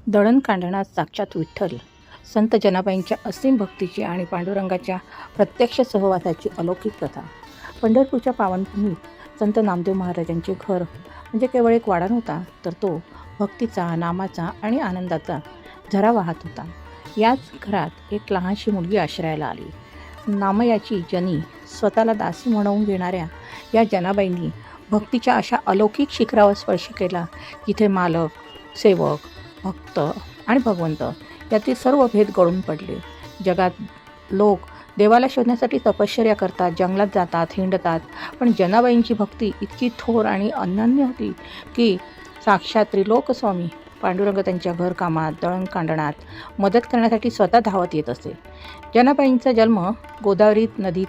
दळण कांडणात साक्षात विठ्ठल. संत जनाबाईंच्या असीम भक्तीची आणि पांडुरंगाच्या प्रत्यक्ष सहवासाची अलौकिक कथा. पंढरपूरच्या पावनभूमीत संत नामदेव महाराजांचे घर म्हणजे केवळ एक वाडा नव्हता, तर तो भक्तीचा, नामाचा आणि आनंदाचा झरा वाहत होता. याच घरात एक लहानशी मुलगी आश्रयाला आली. नामयाची जनी, स्वतःला दासी म्हणवून घेणाऱ्या या जनाबाईंनी भक्तीच्या अशा अलौकिक शिखरावर स्पर्श केला, जिथे मालक, सेवक, भक्त आणि भगवंत यातील सर्व भेद गळून पडले. जगात लोक देवाला शोधण्यासाठी तपश्चर्या करतात, जंगलात जातात, हिंडतात, पण जनाबाईंची भक्ती इतकी थोर आणि अनन्य होती की साक्षात त्रिलोकस्वामी पांडुरंग त्यांच्या घरकामात, दळण कांडणात मदत करण्यासाठी स्वतः धावत येत असे. जनाबाईंचा जन्म गोदावरी नदी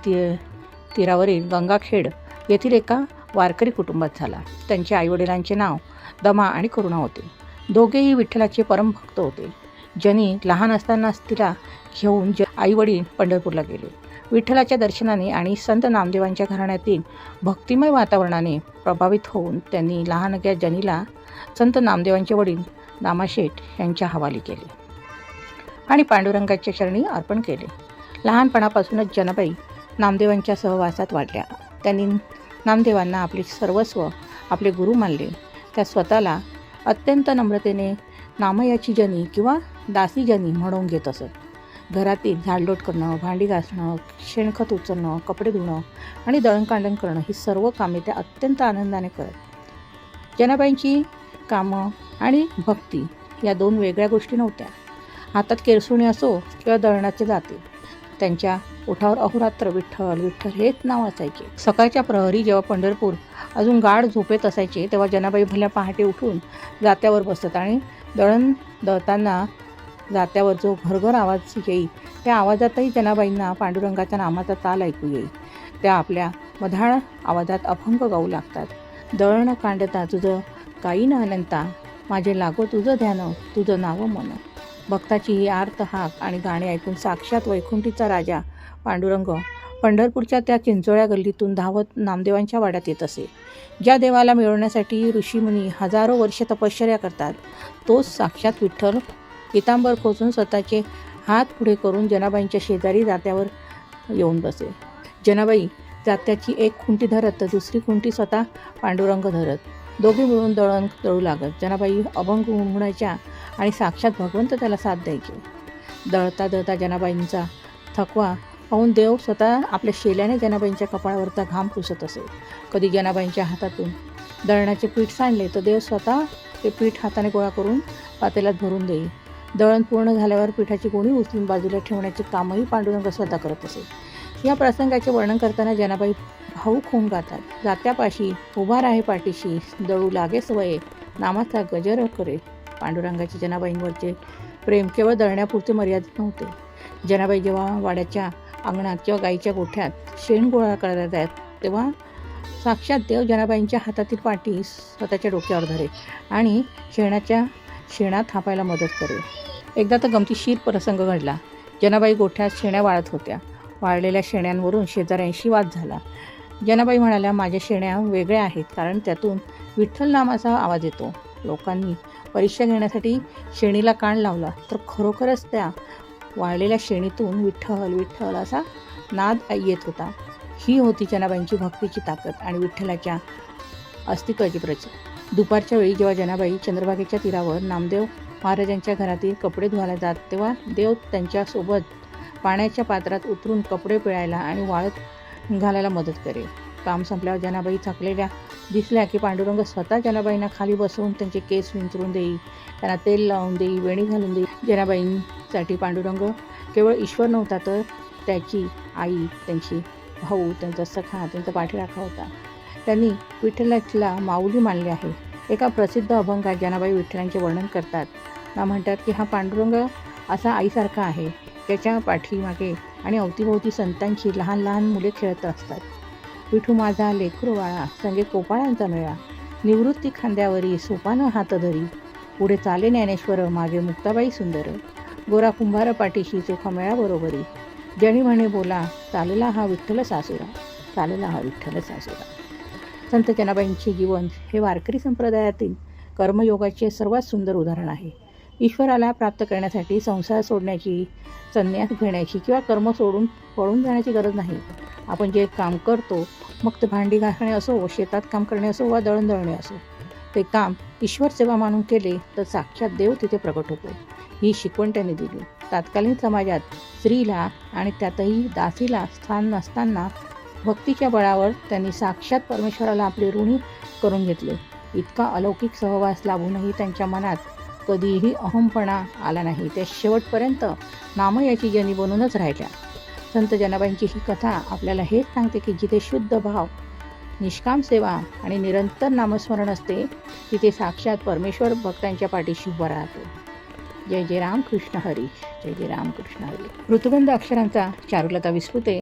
तीरावरील गंगाखेड येथील एका वारकरी कुटुंबात झाला. त्यांच्या आईवडिलांचे नाव दमा आणि करुणा होते. दोघेही विठ्ठलाचे परमभक्त होते. जनी लहान असतानाच तिला घेऊन आईवडील पंढरपूरला गेले. विठ्ठलाच्या दर्शनाने आणि संत नामदेवांच्या घराण्यातील भक्तिमय वातावरणाने प्रभावित होऊन त्यांनी लहानग्या जनीला संत नामदेवांचे वडील दामाशेठ यांच्या हवाली केले आणि पांडुरंगाच्या चरणी अर्पण केले. लहानपणापासूनच जनाबाई नामदेवांच्या सहवासात वाढल्या. त्यांनी नामदेवांना आपले सर्वस्व, आपले गुरु मानले. त्या स्वतःला अत्यंत नम्रतेने नामयाची जनी किंवा दासी जनी म्हणून घेत असत. घरातील झाडलोट करणं, भांडी घासणं, शेणखत उचलणं, कपडे धुणं आणि दळणकांडण करणं ही सर्व कामे त्या अत्यंत आनंदाने करत. जनाबाईंची कामं आणि भक्ती या दोन वेगळ्या गोष्टी नव्हत्या. हातात केरसुणी असो किंवा दळणाचे जाते, त्यांच्या ओठावर अहोरात्र विठ्ठल विठ्ठल हेच नाव असायचे. सकाळच्या प्रहरी जेव्हा पंढरपूर अजून गाढ झोपेत असायचे, तेव्हा जनाबाई भल्या पहाटे उठून जात्यावर बसत आणि दळण दळताना जात्यावर जो घरघर आवाज येई, त्या आवाजातही जनाबाईंना पांडुरंगाच्या नामाचा ताल ऐकू येई. त्या आपल्या मधाळ आवाजात अभंग गाऊ लागतात. दळण कांडता तुझं काही न अनंता, माझे लागो तुझं ध्यान, तुझं नाव मन. भक्ताची ही आर्त हाक आणि गाणे ऐकून साक्षात वैकुंठीचा राजा पांडुरंग पंढरपूरच्या त्या चिंचोळ्या गल्लीतून धावत नामदेवांच्या वाड्यात येत असे. ज्या देवाला मिळवण्यासाठी ऋषीमुनी हजारो वर्ष तपश्चर्या करतात, तोच साक्षात विठ्ठल पितांबर खोचून स्वतःचे हात पुढे करून जनाबाईंच्या शेजारी जात्यावर येऊन बसे. जनाबाई जात्याची एक खुंटी धरत तर दुसरी खुंटी स्वतः पांडुरंग धरत. दोघे मिळून दळण दळू लागत. जनाबाई अभंग गुणगुणायच्या आणि साक्षात भगवंत त्याला साथ द्यायचे. दळता दळता जनाबाईंचा थकवा पाहून देव स्वतः आपल्या शेल्याने जनाबाईंच्या कपाळावरचा घाम पुसत असे. कधी जनाबाईंच्या हातातून दळणाचे पीठ सांडले तर देव स्वतः ते पीठ हाताने गोळा करून पातेल्यात भरून देई. दळण पूर्ण झाल्यावर पिठाची गोणी उचलून बाजूला ठेवण्याचे कामही पांडुरंग स्वतः करत असे. या प्रसंगाचे वर्णन करताना जनाबाई भाऊक होऊन गातात. जात्यापाशी उभा राहे पाठीशी, दळू लागे सवये, नामाचा गजर करे. पांडुरंगाचे जनाबाईंवरचे प्रेम केवळ दळण्यापुरते मर्यादित नव्हते. जनाबाई जेव्हा वाड्याच्या अंगणात किंवा गाईच्या गोठ्यात शेण गोळा करत आहेत, तेव्हा साक्षात देव जनाबाईंच्या हातातील पाटी स्वतःच्या डोक्यावर धरे आणि शेणात थापायला मदत करे. एकदा तर गमतीशीर प्रसंग घडला. जनाबाई गोठ्यात शेण्या वाळत होत्या. वाळलेल्या शेण्यांवरून शेजाऱ्यांशी वाद झाला. जनाबाई म्हणाल्या, माझ्या शेण्या वेगळ्या आहेत, कारण त्यातून विठ्ठल नामाचा आवाज येतो. लोकांनी परीक्षा घेण्यासाठी शेणीला कान लावला, तर खरोखरच त्या वाळलेल्या शेणीतून विठ्ठल विठ्ठल असा नाद येत होता. ही होती जनाबाईंची भक्तीची ताकद आणि विठ्ठलाच्या अस्तित्वाची प्रचिती. दुपारच्या वेळी जेव्हा जनाबाई चंद्रभागेच्या तीरावर नामदेव महाराजांच्या घरातील कपडे धुवायला जात, तेव्हा देव त्यांच्यासोबत पाण्याच्या पात्रात उतरून कपडे पिळायला आणि वाळत घालायला मदत करे. काम संपल्यावर जनाबाई थकलेल्या दिसल्या की पांडुरंग स्वतः जनाबाईंना खाली बसवून त्यांचे केस विंचरून देई, त्यांना तेल लावून देई, वेणी घालून देई. जनाबाईंसाठी पांडुरंग केवळ ईश्वर नव्हता, तर त्याची आई, त्यांची भाऊ, त्यांचा सखा, त्यांचा पाठीराखा होता. त्यांनी विठ्ठलाला माऊली मानले आहे. एका प्रसिद्ध अभंगात जनाबाई विठ्ठलांचे वर्णन करतात ना, म्हणतात की हा पांडुरंग असा आईसारखा आहे, त्याच्या पाठीमागे आणि अवतीभोवती संतांची लहान लहान मुले खेळत असतात. विठू माझा लेकरू बाळा, संगे गोपाळांचा मेळा, निवृत्ती खांद्यावरी सोपानं हात धरी, पुढे चाले ज्ञानेश्वर, मागे मुक्ताबाई सुंदर, गोरा कुंभार पाठीशी चोखा मेळा बरोबरी, जणी म्हणे बोला, चालला हा विठ्ठल सासुरा, चालला हा विठ्ठल सासुरा. संत जनाबाईंचे जीवन हे वारकरी संप्रदायातील कर्मयोगाचे सर्वात सुंदर उदाहरण आहे. ईश्वराला प्राप्त करण्यासाठी संसार सोडण्याची, संन्यास घेण्याची किंवा कर्म सोडून पळून जाण्याची गरज नाही. आपण जे काम करतो, मग ते भांडी घासणे असो, शेतात काम करणे असो वा दळण दळणे असो, ते काम ईश्वर सेवा मानून केले तर साक्षात देव तिथे प्रकट होतो. ही शिकवण त्यांनी दिली. तत्कालीन समाजात स्त्रीला आणि त्यातही दासीला स्थान नसताना भक्तीच्या बळावर त्यांनी साक्षात परमेश्वराला आपले ऋणी करून घेतले. इतका अलौकिक सहवास लाभूनही त्यांच्या मनात कधीही अहमपणा आला नाही. त्या शेवटपर्यंत नामयाची जनी बनूनच राहिल्या. संत जनाबाईंची ही कथा आपल्याला हेच सांगते की जिथे शुद्ध भाव, निष्काम सेवा आणि निरंतर नामस्मरण असते, तिथे साक्षात परमेश्वर भक्तांच्या पाठीशी उभा राहतो. जय जय रामकृष्ण हरी. जय जय रामकृष्ण हरी. ऋतुगंध अक्षरांचा चारुलता विस्फुते.